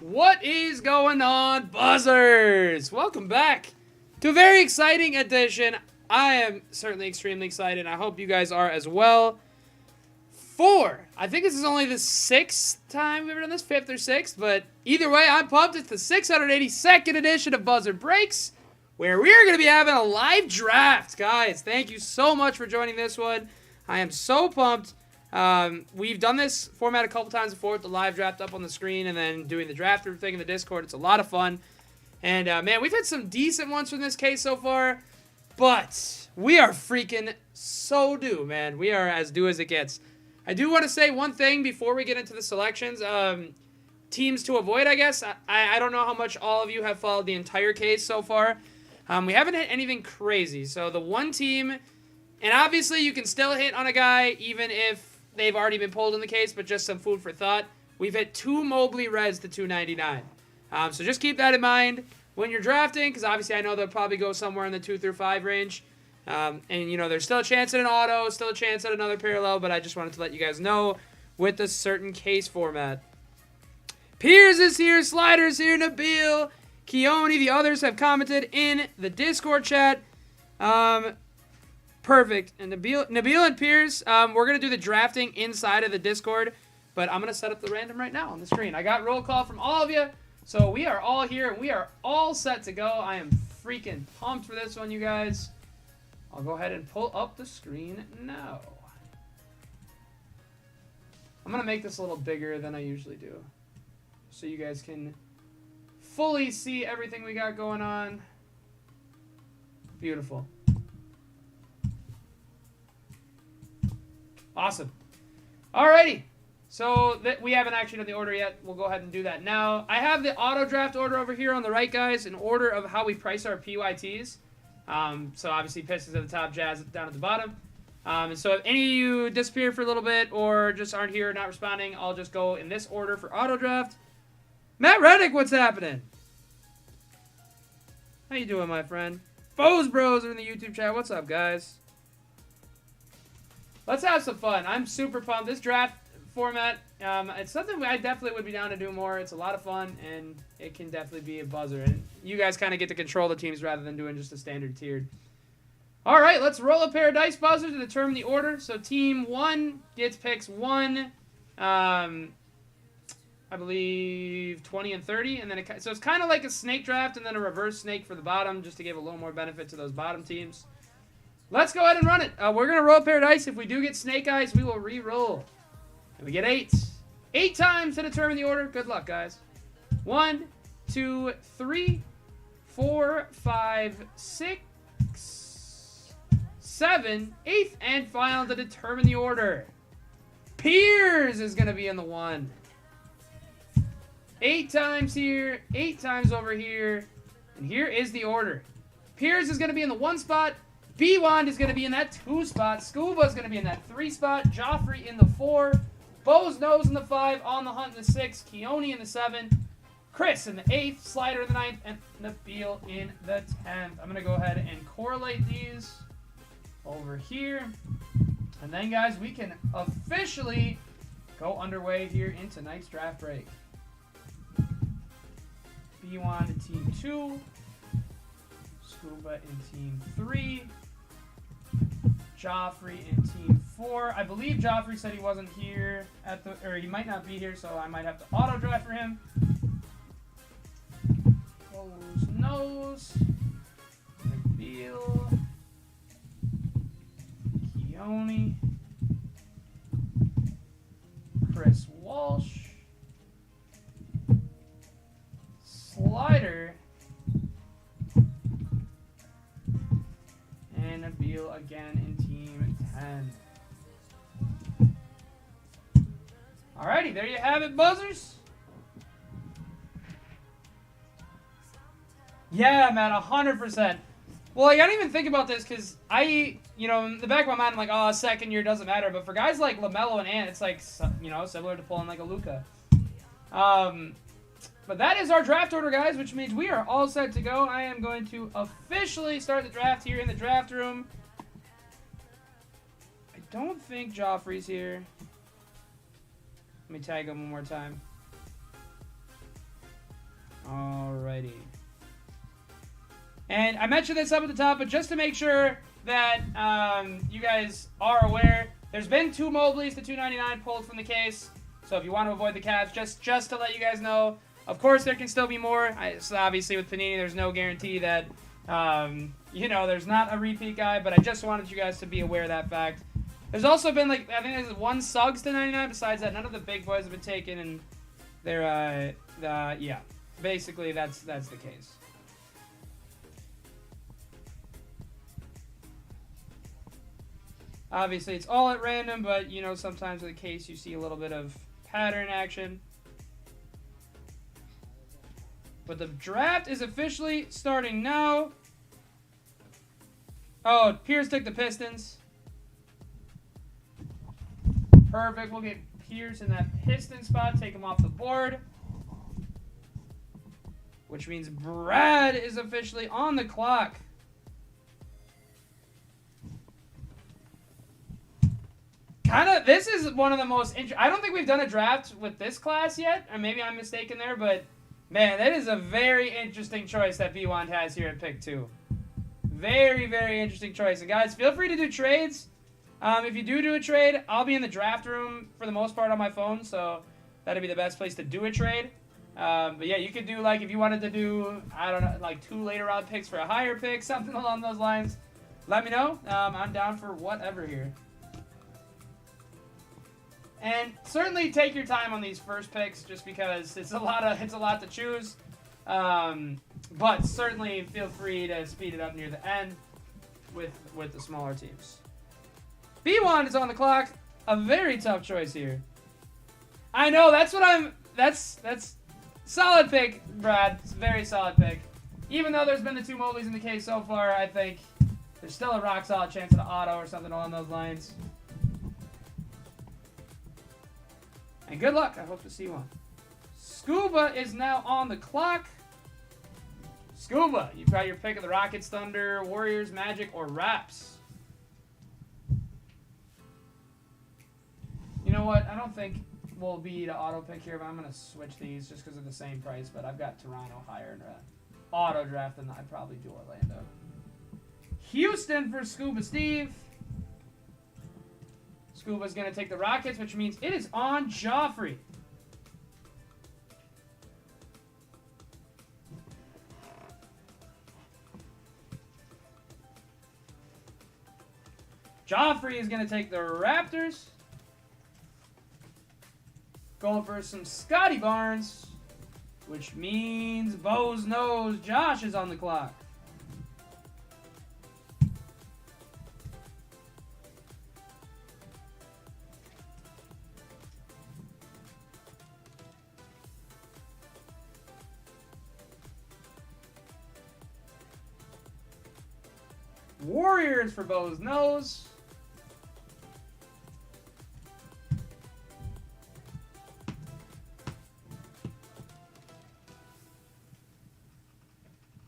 What is going on, buzzers? Welcome back to a very exciting edition. I am certainly extremely excited. I hope you guys are as well. I think this is only the sixth time we've ever done this, fifth or sixth, but either way, I'm pumped. It's the 682nd edition of Buzzer Breaks, where we are going to be having a live draft. Guys, thank you so much for joining this one. I am so pumped. We've done this format a couple times before with the live draft up on the screen and then doing the draft room thing in the Discord. It's a lot of fun. And, man, we've had some decent ones from this case so far, but we are freaking so due, man. We are as due as it gets. I do want to say one thing before we get into the selections. Teams to avoid, I guess. I don't know how much all of you have followed the entire case so far. We haven't hit anything crazy. So the one team, and obviously you can still hit on a guy even if they've already been pulled in the case, but just some food for thought. We've hit 2 Mobley Reds to 299. So just keep that in mind when you're drafting, because obviously I know they'll probably go somewhere in the 2 through 5 range. And, you know, there's still a chance at an auto, still a chance at another parallel, but I just wanted to let you guys know with the certain case format. Piers is here, Slider's here, Nabil, Keone, the others have commented in the Discord chat. Perfect. And Nabil and Piers, we're going to do the drafting inside of the Discord, but I'm going to set up the random right now on the screen. I got roll call from all of you, so we are all here, and we are all set to go. I am freaking pumped for this one, you guys. I'll go ahead and pull up the screen now. I'm going to make this a little bigger than I usually do, so you guys can fully see everything we got going on. Beautiful. Awesome. Alrighty. So we haven't actually done the order yet. We'll go ahead and do that now. I have the auto draft order over here on the right, guys, in order of how we price our PYTs. So obviously Pistons at the top, Jazz down at the bottom. And so if any of you disappear for a little bit or just aren't here, not responding, I'll just go in this order for auto draft. Matt Reddick, what's happening? How you doing, my friend? Foes Bros are in the YouTube chat. What's up, guys? Let's have some fun. I'm super pumped. This draft format, it's something I definitely would be down to do more. It's a lot of fun, and it can definitely be a buzzer. And you guys kind of get to control the teams rather than doing just a standard tiered. All right, let's roll a pair of dice buzzers to determine the order. So team 1 gets picks 1, I believe 20 and 30. And then so it's kind of like a snake draft and then a reverse snake for the bottom just to give a little more benefit to those bottom teams. Let's go ahead and run it. We're going to roll a pair of dice. If we do get snake eyes, we will re-roll. And we get 8. 8 times to determine the order. Good luck, guys. 1, 2, 3, 4, 5, 6, 7, 8th, and final to determine the order. Piers is going to be in the 1. 8 times here, 8 times over here, and here is the order. Piers is going to be in the 1 spot. B-Wand is going to be in that 2 spot. Scuba is going to be in that 3 spot. Joffrey in the 4. Bo's Nose in the 5. On the Hunt in the 6. Keone in the 7. Chris in the 8th. Slider in the 9th. And Nabil in the 10th. I'm going to go ahead and correlate these over here. And then, guys, we can officially go underway here in tonight's draft break. B-Wand in Team 2. Scuba in Team 3. Joffrey in Team 4. I believe Joffrey said he wasn't here or he might not be here, so I might have to auto draft for him. Bo's Nose. Nabil. Keone. Chris Walsh. Slider. And Nabil again in Team 10. Alrighty, there you have it, buzzers. Yeah, man, 100%. Well, like, I didn't even think about this because you know, in the back of my mind, I'm like, oh, second year doesn't matter. But for guys like LaMelo and Ant, it's like, you know, similar to pulling like a Luka. But that is our draft order, guys, which means we are all set to go. I am going to officially start the draft here in the draft room. I don't think Joffrey's here. Let me tag him one more time. Alrighty. And I mentioned this up at the top, but just to make sure that you guys are aware, there's been 2 Mobleys to 299 pulled from the case. So if you want to avoid the caps, just to let you guys know, of course there can still be more. So obviously with Panini, there's no guarantee that, you know, there's not a repeat guy, but I just wanted you guys to be aware of that fact. There's also been, like, I think there's 1 Suggs to 99. Besides that, none of the big boys have been taken, and they're, yeah. Basically, that's the case. Obviously, it's all at random, but, you know, sometimes in the case you see a little bit of pattern action. But the draft is officially starting now. Oh, Pierce took the Pistons. Perfect. We'll get Pierce in that Piston spot. Take him off the board. Which means Brad is officially on the clock. This is one of the most I don't think we've done a draft with this class yet, or maybe I'm mistaken there, but man, that is a very interesting choice that B1 has here at pick 2. Very, very interesting choice. And guys, feel free to do trades. If you do a trade, I'll be in the draft room for the most part on my phone, so that'd be the best place to do a trade. But yeah, you could do, like, if you wanted to do, I don't know, like 2 later round picks for a higher pick, something along those lines. Let me know. I'm down for whatever here. And certainly take your time on these first picks, just because it's a lot to choose. But certainly feel free to speed it up near the end with the smaller teams. B1 is on the clock. A very tough choice here. I know, that's solid pick, Brad. It's a very solid pick. Even though there's been the 2 Mobleys in the case so far, I think there's still a rock solid chance of an auto or something along those lines. And good luck. I hope to see one. Scuba is now on the clock. Scuba, you've got your pick of the Rockets, Thunder, Warriors, Magic, or Raps. You know what? I don't think we'll be the auto pick here, but I'm going to switch these just because of the same price. But I've got Toronto higher in auto draft than I'd probably do Orlando. Houston for Scuba Steve. Scuba's going to take the Rockets, which means it is on Joffrey. Joffrey is going to take the Raptors. Going for some Scotty Barnes, which means Bo's knows Josh is on the clock. Warriors for Bo's nose.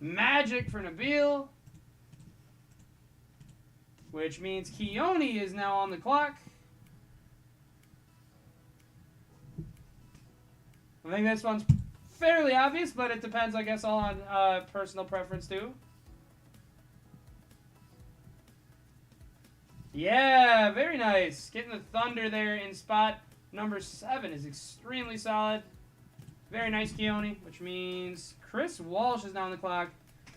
Magic for Nabil. Which means Keone is now on the clock. I think this one's fairly obvious, but it depends, I guess, all on personal preference too. Yeah, very nice. Getting the Thunder there in spot number 7 is extremely solid. Very nice, Keone, which means Chris Walsh is now on the clock.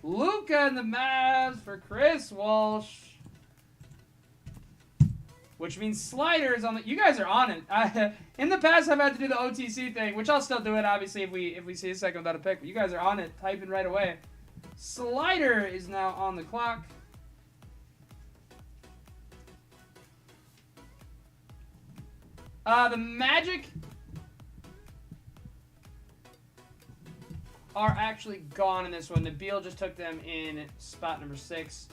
Luka and the Mavs for Chris Walsh. Which means Slider is on the... You guys are on it. In the past, I've had to do the OTC thing, which I'll still do it, obviously, if we see a second without a pick. But you guys are on it, typing right away. Slider is now on the clock. The Magic are actually gone in this one. Nabil just took them in spot number 6.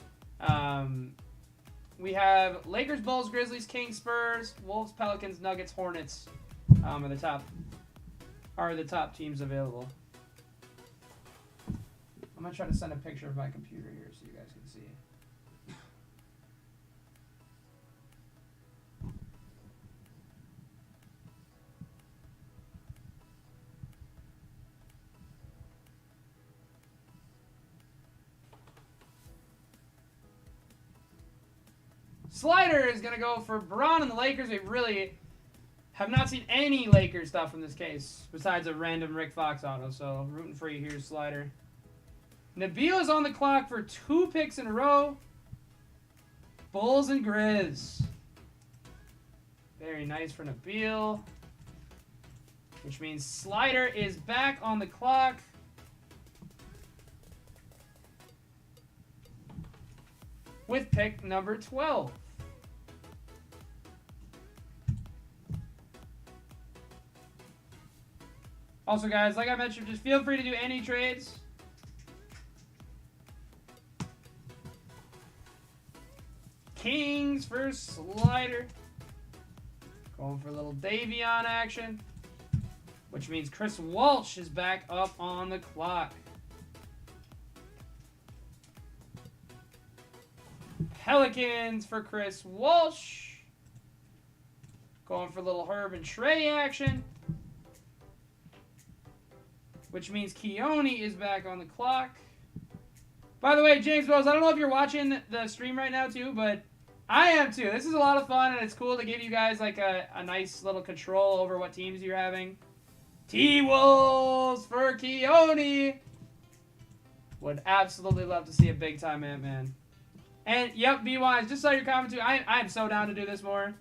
We have Lakers, Bulls, Grizzlies, Kings, Spurs, Wolves, Pelicans, Nuggets, Hornets are the top teams available. I'm gonna try to send a picture of my computer here so you guys can see. Slider is going to go for Braun and the Lakers. We really have not seen any Lakers stuff in this case, besides a random Rick Fox auto, so rooting for you here, Slider. Nabil is on the clock for 2 picks in a row. Bulls and Grizz. Very nice for Nabil. Which means Slider is back on the clock. With pick number 12. Also, guys, like I mentioned, just feel free to do any trades. Kings for Slider. Going for a little Davion action. Which means Chris Walsh is back up on the clock. Pelicans for Chris Walsh. Going for a little Herb and Trey action. Which means Keone is back on the clock. By the way, James Wells, I don't know if you're watching the stream right now too, but I am too. This is a lot of fun, and it's cool to give you guys like a nice little control over what teams you're having. T-Wolves for Keone. Would absolutely love to see a big-time Ant-Man. And, yep, B-Wise, just saw your comment too. I am so down to do this more.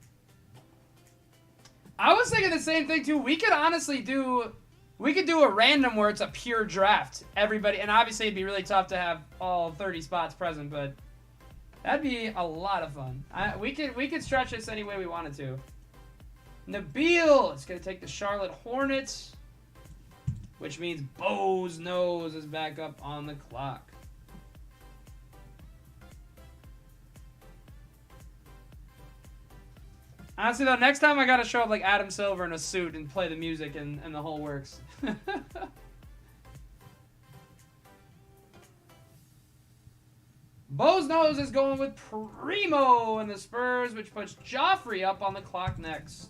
I was thinking the same thing too. We could honestly do... We could do a random where it's a pure draft. Everybody, and obviously it'd be really tough to have all 30 spots present, but that'd be a lot of fun. We could stretch this any way we wanted to. Nabil is going to take the Charlotte Hornets, which means Bo's Nose is back up on the clock. Honestly, though, next time I got to show up like Adam Silver in a suit and play the music and the whole works. Bo's Nose is going with Primo and the Spurs, which puts Joffrey up on the clock next.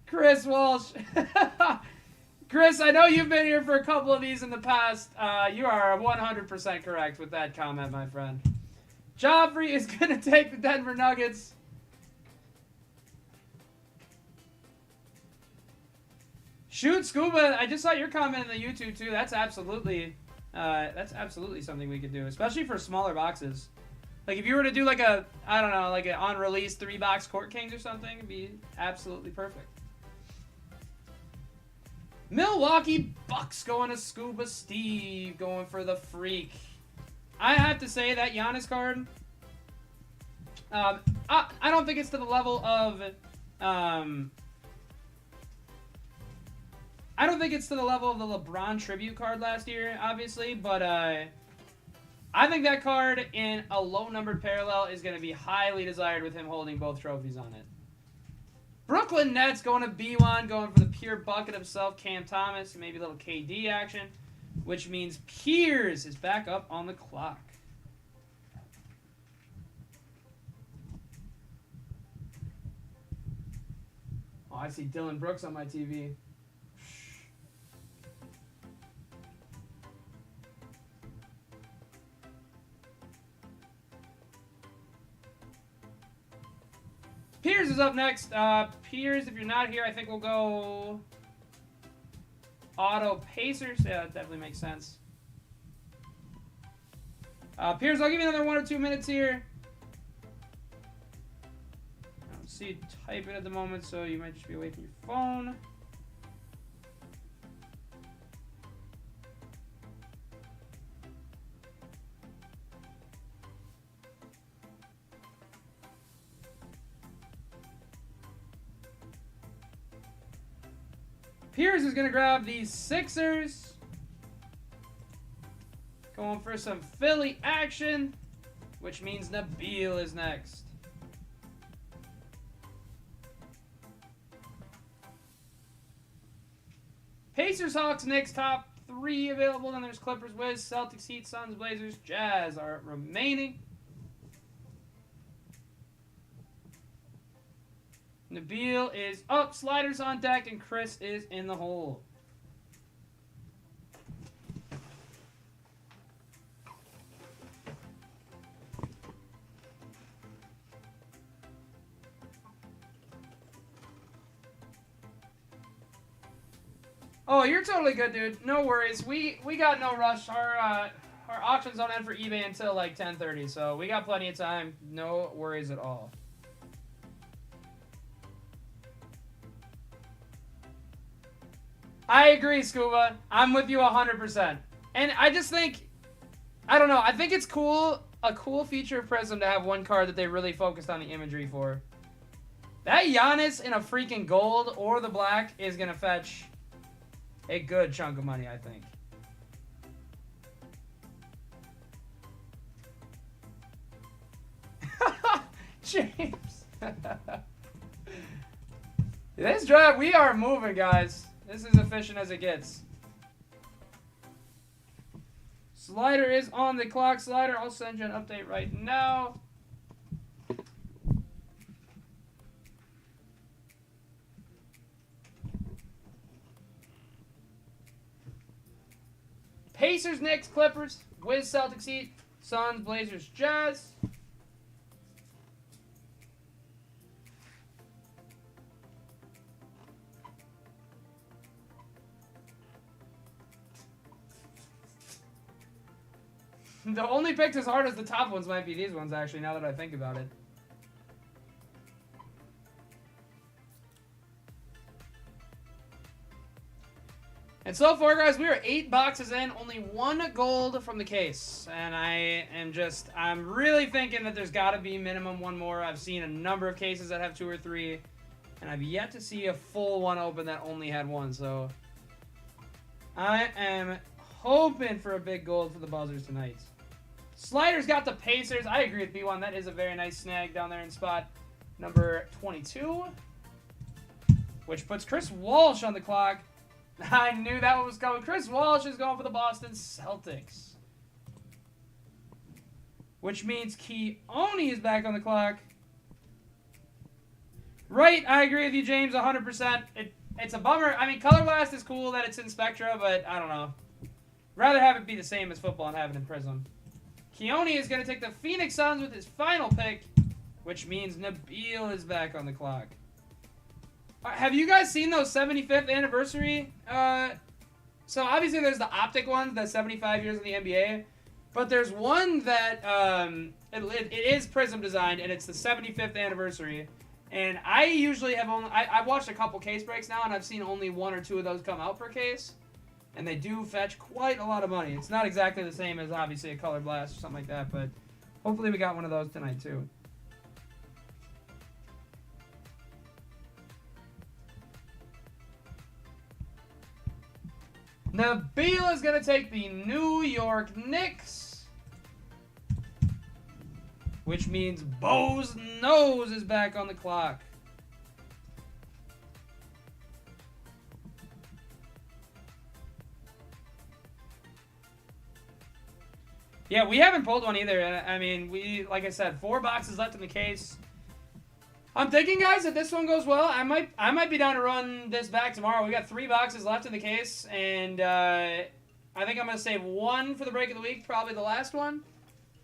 Chris Walsh. Chris, I know you've been here for a couple of these in the past. You are 100% correct with that comment, my friend. Joffrey is going to take the Denver Nuggets. Shoot, Scuba, I just saw your comment in the YouTube, too. That's absolutely something we could do, especially for smaller boxes. Like, if you were to do, like a, I don't know, like an on-release 3-box Court Kings or something, it'd be absolutely perfect. Milwaukee Bucks going to Scuba Steve, going for the Freak. I have to say that Giannis card, I don't think it's to the level of, I don't think it's to the level of the LeBron tribute card last year, obviously, but I think that card in a low-numbered parallel is going to be highly desired with him holding both trophies on it. Brooklyn Nets going to B1, going for the pure bucket himself, Cam Thomas, maybe a little KD action, which means Piers is back up on the clock. Oh, I see Dylan Brooks on my TV. Piers is up next. Piers, if you're not here, I think we'll go Auto Pacers. Yeah, that definitely makes sense. Piers, I'll give you another 1 or 2 minutes here. I don't see you typing at the moment, so you might just be away from your phone. Piers is going to grab the Sixers. Going for some Philly action, which means Nabil is next. Pacers, Hawks, Knicks, top 3 available. Then there's Clippers, Wiz, Celtics, Heat, Suns, Blazers, Jazz are remaining. Nabil is up, Sliders on deck, and Chris is in the hole. Oh, you're totally good, dude. No worries. We got no rush. Our auctions don't end for eBay until like 10:30, so we got plenty of time. No worries at all. I agree, Scuba. I'm with you 100%. And I just think, I don't know. I think it's cool, a cool feature of Prizm to have one card that they really focused on the imagery for. That Giannis in a freaking gold or the black is gonna fetch a good chunk of money, I think. James. This draft, we are moving, guys. This is efficient as it gets. Slider is on the clock. Slider, I'll send you an update right now. Pacers, Knicks, Clippers, Wiz, Celtics, Heat, Suns, Blazers, Jazz. The only picks as hard as the top ones might be these ones, actually, now that I think about it. And so far, guys, we are 8 boxes in, only 1 gold from the case. And I'm really thinking that there's got to be minimum 1 more. I've seen a number of cases that have 2 or 3, and I've yet to see a full one open that only had 1. So I am hoping for a big gold for the Buzzers tonight. Slider's got the Pacers. I agree with B1. That is a very nice snag down there in spot number 22, which puts Chris Walsh on the clock. I knew that one was coming. Chris Walsh is going for the Boston Celtics, which means Keone is back on the clock. Right, I agree with you, James, 100%. It's a bummer. I mean, Color Blast is cool that it's in Spectra, but I don't know. Rather have it be the same as football and have it in Prizm. Keone is going to take the Phoenix Suns with his final pick, which means Nabil is back on the clock. Have you guys seen those 75th anniversary? So obviously there's the optic ones, the 75 years in the NBA. But there's one that it is Prizm designed, and it's the 75th anniversary. And I usually have only... I've watched a couple case breaks now, and I've seen only 1 or 2 of those come out per case. And they do fetch quite a lot of money. It's not exactly the same as, obviously, a Color Blast or something like that, but hopefully we got one of those tonight, too. Nabil is going to take the New York Knicks, which means Bo's Nose is back on the clock. Yeah, we haven't pulled one either. I mean, like I said, 4 boxes left in the case. I'm thinking, guys, if this one goes well, I might be down to run this back tomorrow. We got 3 boxes left in the case, and I think I'm gonna save 1 for the break of the week, probably the last one,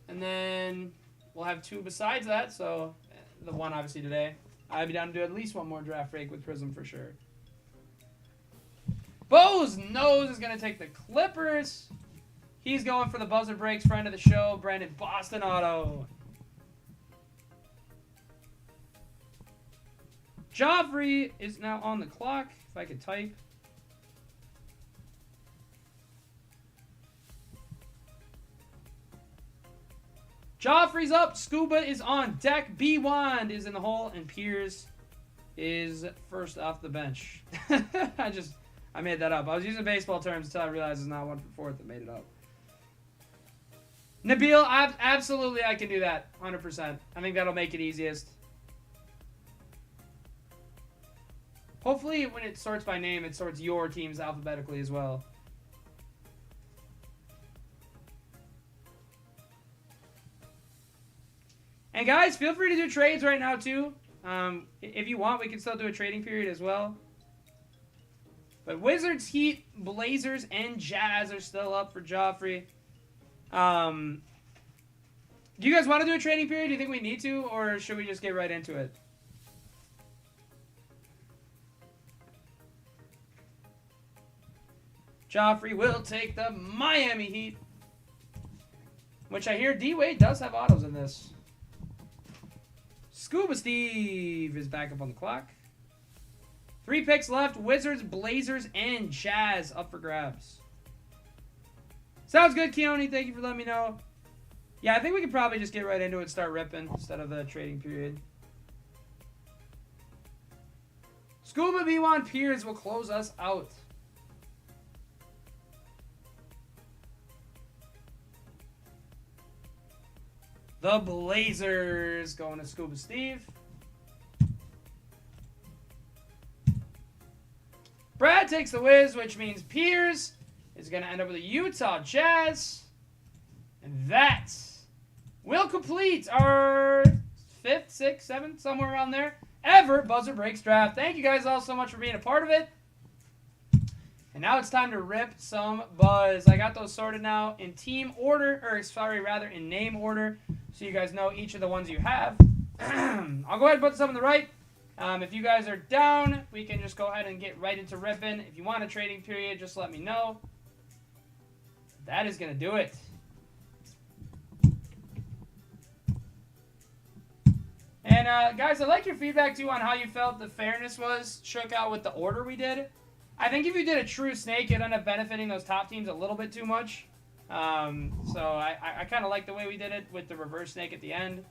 and then we'll have 2 besides that. So the one obviously today. I'd be down to do at least 1 more draft break with Prizm for sure. Bo's Nose is gonna take the Clippers. He's going for the buzzer breaks, friend of the show, Brandon Boston Auto. Joffrey is now on the clock, if I could type. Joffrey's up, Scuba is on deck, B-Wand is in the hole, and Piers is first off the bench. I made that up. I was using baseball terms until I realized it's not 1 for 4th that made it up. Nabil, absolutely I can do that, 100%. I think that'll make it easiest. Hopefully when it sorts by name, it sorts your teams alphabetically as well. And guys, feel free to do trades right now too. If you want, we can still do a trading period as well. But Wizards, Heat, Blazers, and Jazz are still up for Joffrey. Do you guys want to do a trading period? Do you think we need to, or should we just get right into it? Joffrey will take the Miami Heat. Which I hear D-Wade does have autos in this. Scuba Steve is back up on the clock. 3 picks left. Wizards, Blazers, and Jazz up for grabs. Sounds good, Keone. Thank you for letting me know. Yeah, I think we could probably just get right into it and start ripping instead of the trading period. Scuba B1 Piers will close us out. The Blazers going to Scuba Steve. Brad takes the Wiz, which means Piers is going to end up with a Utah Jazz. And that will complete our 5th, 6th, 7th, somewhere around there, ever Buzzer Breaks draft. Thank you guys all so much for being a part of it. And now it's time to rip some buzz. I got those sorted now in team order, or sorry, rather in name order, so you guys know each of the ones you have. I'll go ahead and put some on the right. If you guys are down, we can just go ahead and get right into ripping. If you want a trading period, just let me know. That is going to do it. And guys, I'd like your feedback too on how you felt the fairness shook out with the order we did. I think if you did a true snake, it'd end up benefiting those top teams a little bit too much. So I kind of like the way we did it with the reverse snake at the end.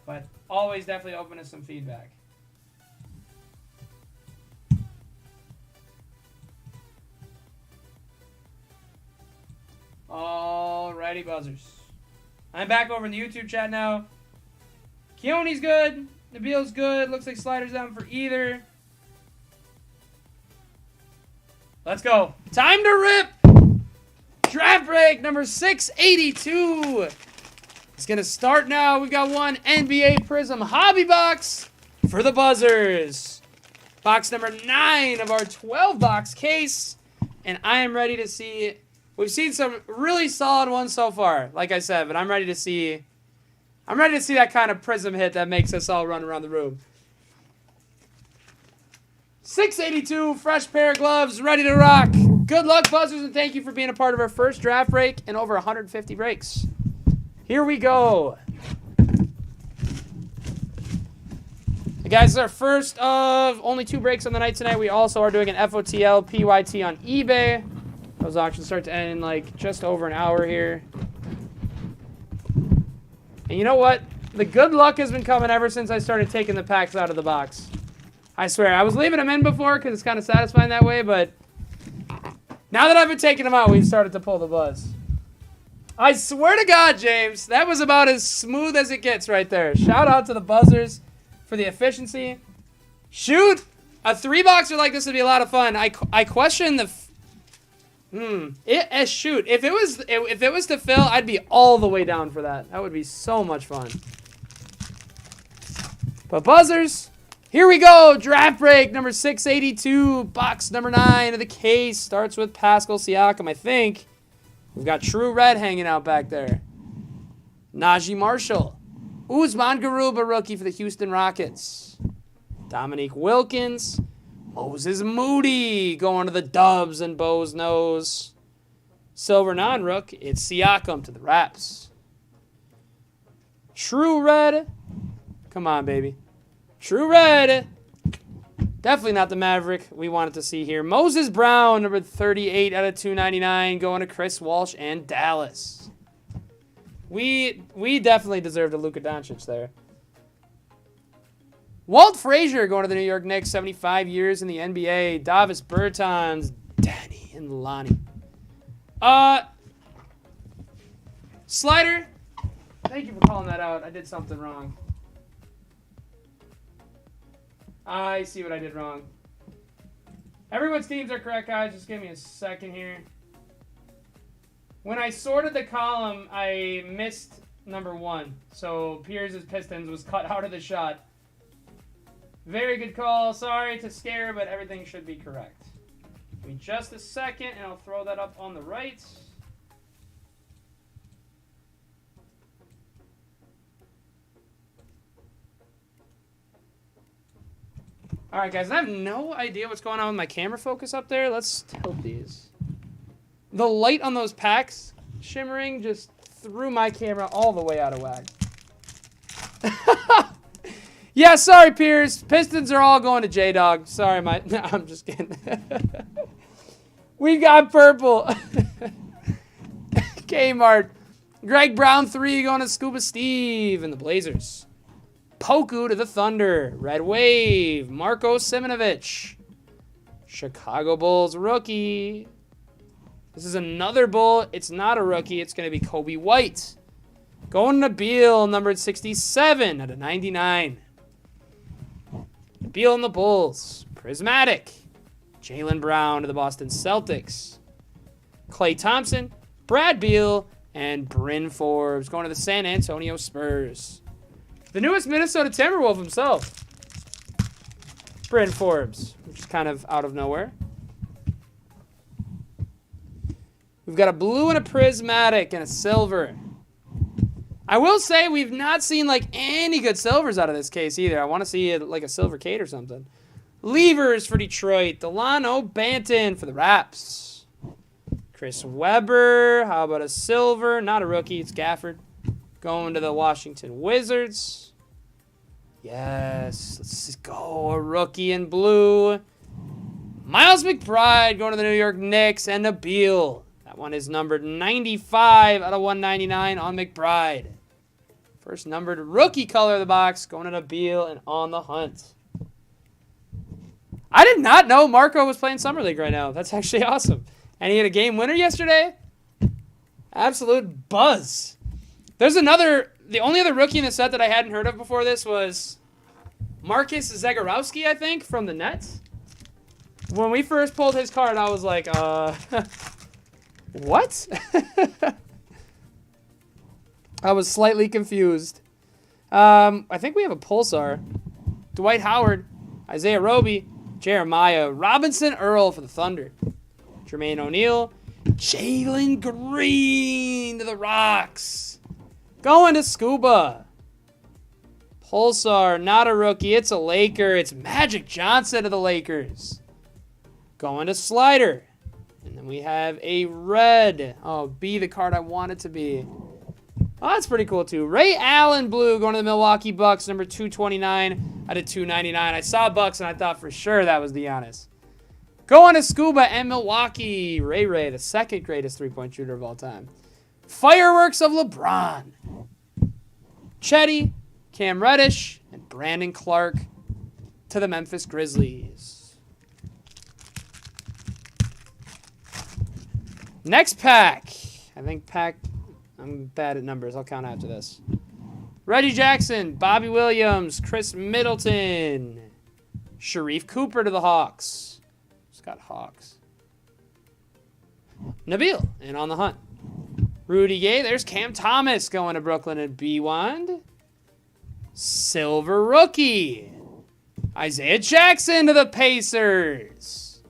But always definitely open to some feedback. Alrighty, buzzers. I'm back over in the YouTube chat now. Keone's good. Nabil's good. Looks like Slider's down for either. Let's go. Time to rip. Draft break number 682. It's going to start now. We've got one NBA Prizm hobby box for the buzzers. Box number 9 of our 12-box case. And I am ready to see. We've seen some really solid ones so far, like I said, but I'm ready to see that kind of Prizm hit that makes us all run around the room. 682, fresh pair of gloves, ready to rock. Good luck, buzzers, and thank you for being a part of our first draft break and over 150 breaks. Here we go. Hey guys, this is our first of only 2 breaks on the night tonight. We also are doing an FOTL PYT on eBay. Those auctions start to end in like just over an hour here. And you know what? The good luck has been coming ever since I started taking the packs out of the box. I swear, I was leaving them in before because it's kind of satisfying that way, but now that I've been taking them out, we've started to pull the buzz. I swear to God, James, that was about as smooth as it gets right there. Shout out to the buzzers for the efficiency. Shoot! A 3-boxer like this would be a lot of fun. I question the... shoot. If it was to fill, I'd be all the way down for that. That would be so much fun. But buzzers, here we go. Draft break number 682, box number 9 of the case. Starts with Pascal Siakam, I think. We've got True Red hanging out back there. Najee Marshall. Usman Garuba, rookie for the Houston Rockets. Dominique Wilkins. Moses Moody going to the Dubs and Bo's nose. Silver non-rook, it's Siakam to the Raps. True Red. Come on, baby. True Red. Definitely not the Maverick we wanted to see here. Moses Brown, number 38 out of 299, going to Chris Walsh and Dallas. We definitely deserved a Luka Doncic there. Walt Frazier going to the New York Knicks, 75 years in the NBA. Davis Bertans, Danny, and Lonnie. Slider, thank you for calling that out. I did something wrong. I see what I did wrong. Everyone's teams are correct, guys. Just give me a second here. When I sorted the column, I missed number 1. So Piers' Pistons was cut out of the shot. Very good call. Sorry to scare, but everything should be correct. Give me just a second, and I'll throw that up on the right. All right, guys, I have no idea what's going on with my camera focus up there. Let's tilt these. The light on those packs shimmering just threw my camera all the way out of whack. Yeah, sorry, Pierce. Pistons are all going to J-Dog. Sorry, no, I'm just kidding. We've got purple. Kmart. Greg Brown 3 going to Scuba Steve and the Blazers. Poku to the Thunder. Red Wave. Marko Simonovic. Chicago Bulls rookie. This is another Bull. It's not a rookie. It's going to be Kobe White. Going to Beal, numbered 67 out of 99. Beal and the Bulls. Prismatic. Jaylen Brown to the Boston Celtics. Klay Thompson, Brad Beal, and Bryn Forbes going to the San Antonio Spurs. The newest Minnesota Timberwolf himself. Bryn Forbes, which is kind of out of nowhere. We've got a blue and a prismatic and a silver. I will say we've not seen like any good silvers out of this case either. I want to see like a silver Kate or something. Levers for Detroit. Delano Banton for the Raps. Chris Webber. How about a silver? Not a rookie. It's Gafford. Going to the Washington Wizards. Yes. Let's go. A rookie in blue. Miles McBride going to the New York Knicks. And Nabil. That one is numbered 95 out of 199 on McBride. First numbered rookie color of the box. Going to Nabil and on the hunt. I did not know Marco was playing Summer League right now. That's actually awesome. And he had a game winner yesterday. Absolute buzz. There's the only other rookie in the set that I hadn't heard of before this was Marcus Zagorowski, I think, from the Nets. When we first pulled his card, I was like, what? I was slightly confused. I think we have a Pulsar. Dwight Howard, Isaiah Roby, Jeremiah Robinson Earl for the Thunder. Jermaine O'Neal, Jalen Green to the Rocks. Going to Scuba. Pulsar, not a rookie. It's a Laker. It's Magic Johnson to the Lakers. Going to Slider. And then we have a red. Oh, be the card I want it to be. Oh, that's pretty cool, too. Ray Allen blue going to the Milwaukee Bucks, number 229 out of 299. I saw Bucks, and I thought for sure that was Giannis. Going to Scuba and Milwaukee. Ray, the second greatest three-point shooter of all time. Fireworks of LeBron. Chetty, Cam Reddish, and Brandon Clark to the Memphis Grizzlies. Next pack. I'm bad at numbers. I'll count after this. Reggie Jackson, Bobby Williams, Chris Middleton, Sharif Cooper to the Hawks. Just got Hawks. Nabil, and on the hunt. Rudy Gay, there's Cam Thomas going to Brooklyn and B-Wand. Silver rookie. Isaiah Jackson to the Pacers.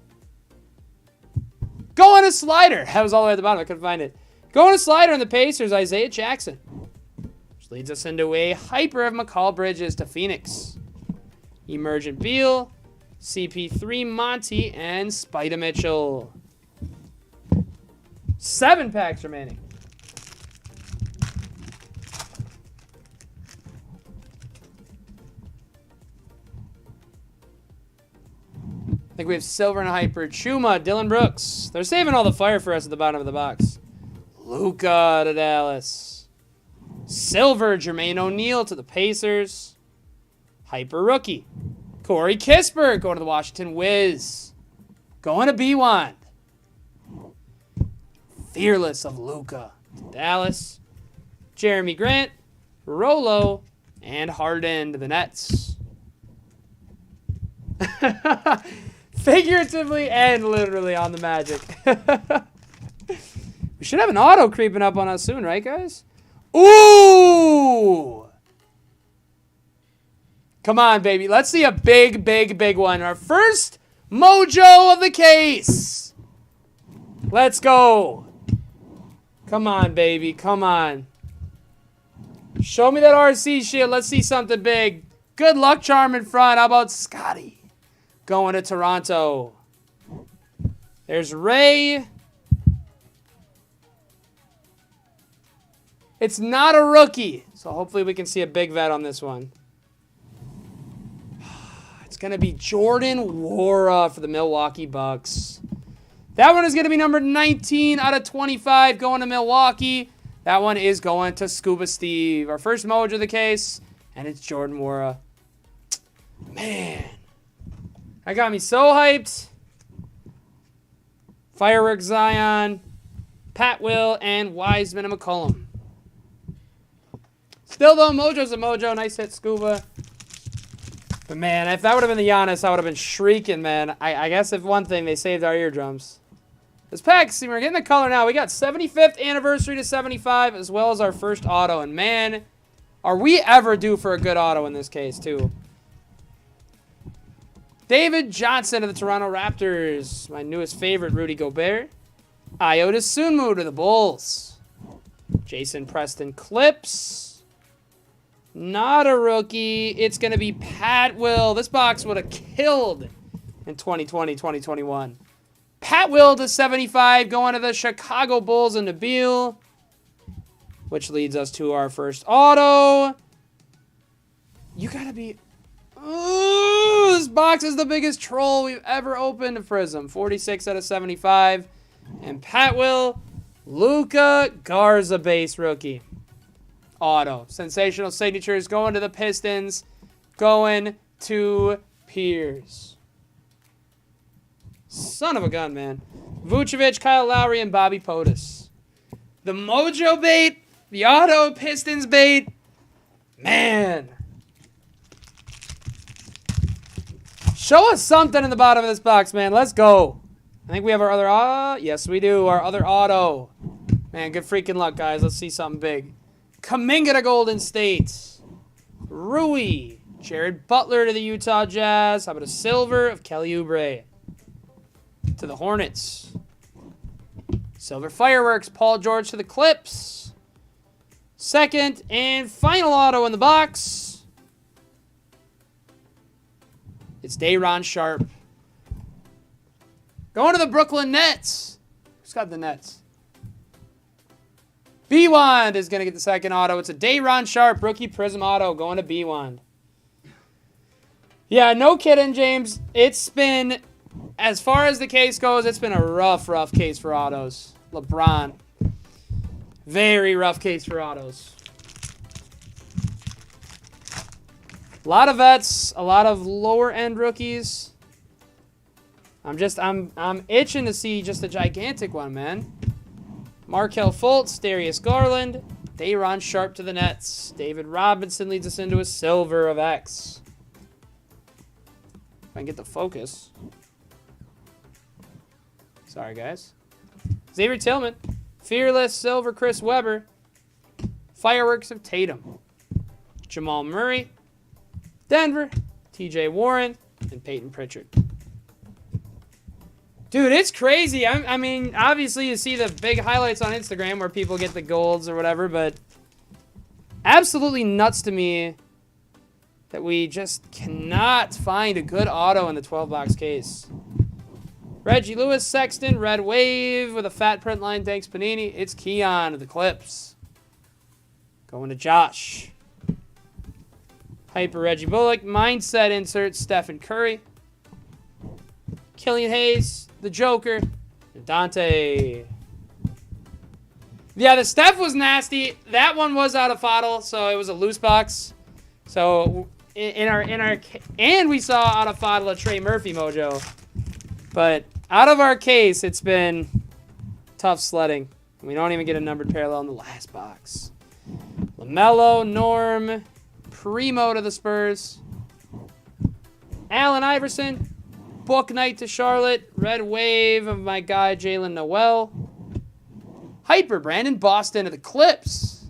Going to Slider. That was all the way at the bottom. I couldn't find it. Going to Slider in the Pacers, Isaiah Jackson. Which leads us into a hyper of McCall Bridges to Phoenix. Emergent Beal, CP3 Monty, and Spida Mitchell. 7 packs remaining. I think we have silver and hyper. Chuma, Dylan Brooks. They're saving all the fire for us at the bottom of the box. Luka to Dallas. Silver, Jermaine O'Neal to the Pacers. Hyper rookie. Corey Kispert going to the Washington Wiz. Going to B-Wand. Fearless of Luka to Dallas. Jeremy Grant, Rolo, and Harden to the Nets. Figuratively and literally on the Magic. We should have an auto creeping up on us soon, right, guys? Ooh! Come on, baby. Let's see a big, big, big one. Our first mojo of the case. Let's go. Come on, baby. Come on. Show me that RC shield. Let's see something big. Good luck charm in front. How about Scotty? Going to Toronto. There's Ray. It's not a rookie. So hopefully we can see a big vet on this one. It's going to be Jordan Nwora for the Milwaukee Bucks. That one is going to be number 19 out of 25 going to Milwaukee. That one is going to Scuba Steve. Our first Mojo of the case, and it's Jordan Nwora. Man, that got me so hyped. Fireworks Zion, Pat Will, and Wiseman and McCollum. Still though, Mojo's a Mojo. Nice hit, Scuba. But man, if that would have been the Giannis, I would have been shrieking, man. I guess if one thing, they saved our eardrums. This pack, see, we're getting the color now. We got 75th anniversary to 75, as well as our first auto. And man, are we ever due for a good auto in this case, too. David Johnson of the Toronto Raptors. My newest favorite, Rudy Gobert. Iota Sunmu to the Bulls. Jason Preston Clips. Not a rookie. It's going to be Pat Will. This box would have killed in 2020, 2021. Pat Will to 75 going to the Chicago Bulls and Nabil. Which leads us to our first auto. You got to be... Ooh, this box is the biggest troll we've ever opened in Prizm. 46 out of 75. And Pat Will, Luka Garza base rookie. Auto. Sensational signatures going to the Pistons. Going to Pierce. Son of a gun, man. Vucevic, Kyle Lowry, and Bobby Portis. The Mojo bait. The auto Pistons bait. Man. Show us something in the bottom of this box, man. Let's go. I think we have our other... yes, we do. Our other auto. Man, good freaking luck, guys. Let's see something big. Kuminga to Golden State. Rui. Jared Butler to the Utah Jazz. How about a silver of Kelly Oubre to the Hornets. Silver Fireworks. Paul George to the Clips. Second and final auto in the box. It's Day'Ron Sharpe. Going to the Brooklyn Nets. Who's got the Nets? B-Wand is going to get the second auto. It's a Day'Ron Sharpe rookie Prizm auto going to B-Wand. Yeah, no kidding, James. It's been, as far as the case goes, it's been a rough case for autos. LeBron. Very rough case for autos. A lot of vets, a lot of lower end rookies. I'm itching to see just a gigantic one, man. Markelle Fultz, Darius Garland, Day'Ron Sharpe to the Nets. David Robinson leads us into a silver of X. If I can get the focus. Sorry, guys. Xavier Tillman, Fearless, silver Chris Webber, Fireworks of Tatum, Jamal Murray, Denver, TJ Warren, and Peyton Pritchard. Dude, it's crazy. I mean, obviously you see the big highlights on Instagram where people get the golds or whatever, but absolutely nuts to me that we just cannot find a good auto in the 12-box case. Reggie Lewis, Sexton, Red Wave with a fat print line. Thanks, Panini. It's Keon of the Clips. Going to Josh. Hyper Reggie Bullock. Mindset insert Stephen Curry. Killian Hayes, the Joker, and Dante. Yeah, the Steph was nasty. That one was out of Fodl, so it was a loose box. So in our and we saw out of Fodl a Trey Murphy mojo. But out of our case, it's been tough sledding. We don't even get a numbered parallel in the last box. LaMelo, Norm, Primo to the Spurs. Allen Iverson. Book Night to Charlotte. Red Wave of my guy Jalen Noel. Hyper Brandon Boston to the Clips.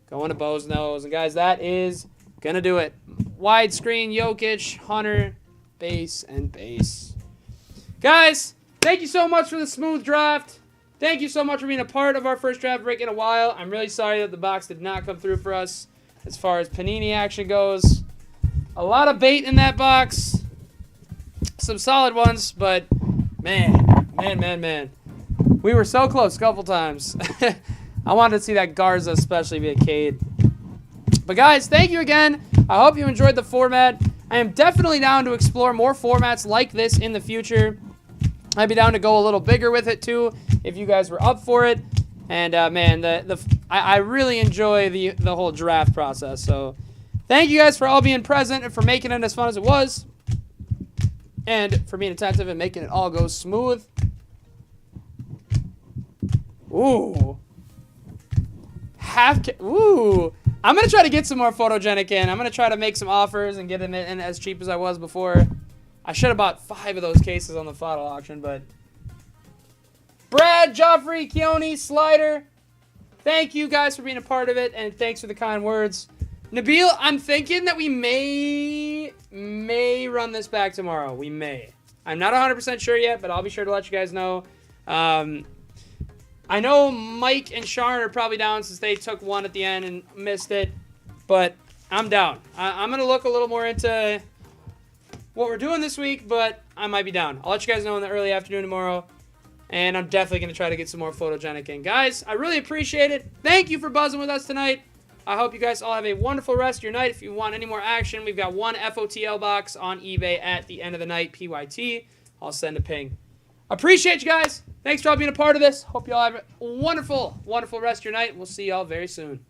Going to Bo's Nose. And guys, that is going to do it. Widescreen, Jokic, Hunter, base, and base. Guys, thank you so much for the smooth draft. Thank you so much for being a part of our first draft break in a while. I'm really sorry that the box did not come through for us as far as Panini action goes. A lot of bait in that box. Some solid ones, but man. We were so close a couple times. I wanted to see that Garza especially be a Cade. But guys, thank you again. I hope you enjoyed the format. I am definitely down to explore more formats like this in the future. I'd be down to go a little bigger with it too, if you guys were up for it. And man, I really enjoy the whole draft process. So thank you guys for all being present and for making it as fun as it was, and for being attentive and making it all go smooth. Ooh, ooh. I'm gonna try to get some more photogenic in. I'm gonna try to make some offers and get them in as cheap as I was before. I should have bought 5 of those cases on the photo auction, but Brad, Joffrey, Keone, Slider, thank you guys for being a part of it, and thanks for the kind words. Nabil, I'm thinking that we may run this back tomorrow. We may. I'm not 100% sure yet, but I'll be sure to let you guys know. I know Mike and Sharon are probably down since they took one at the end and missed it, but I'm down. I'm going to look a little more into what we're doing this week, but I might be down. I'll let you guys know in the early afternoon tomorrow, and I'm definitely going to try to get some more photogenic in. Guys, I really appreciate it. Thank you for buzzing with us tonight. I hope you guys all have a wonderful rest of your night. If you want any more action, we've got one FOTL box on eBay at the end of the night, PYT. I'll send a ping. Appreciate you guys. Thanks for all being a part of this. Hope you all have a wonderful, wonderful rest of your night. We'll see you all very soon.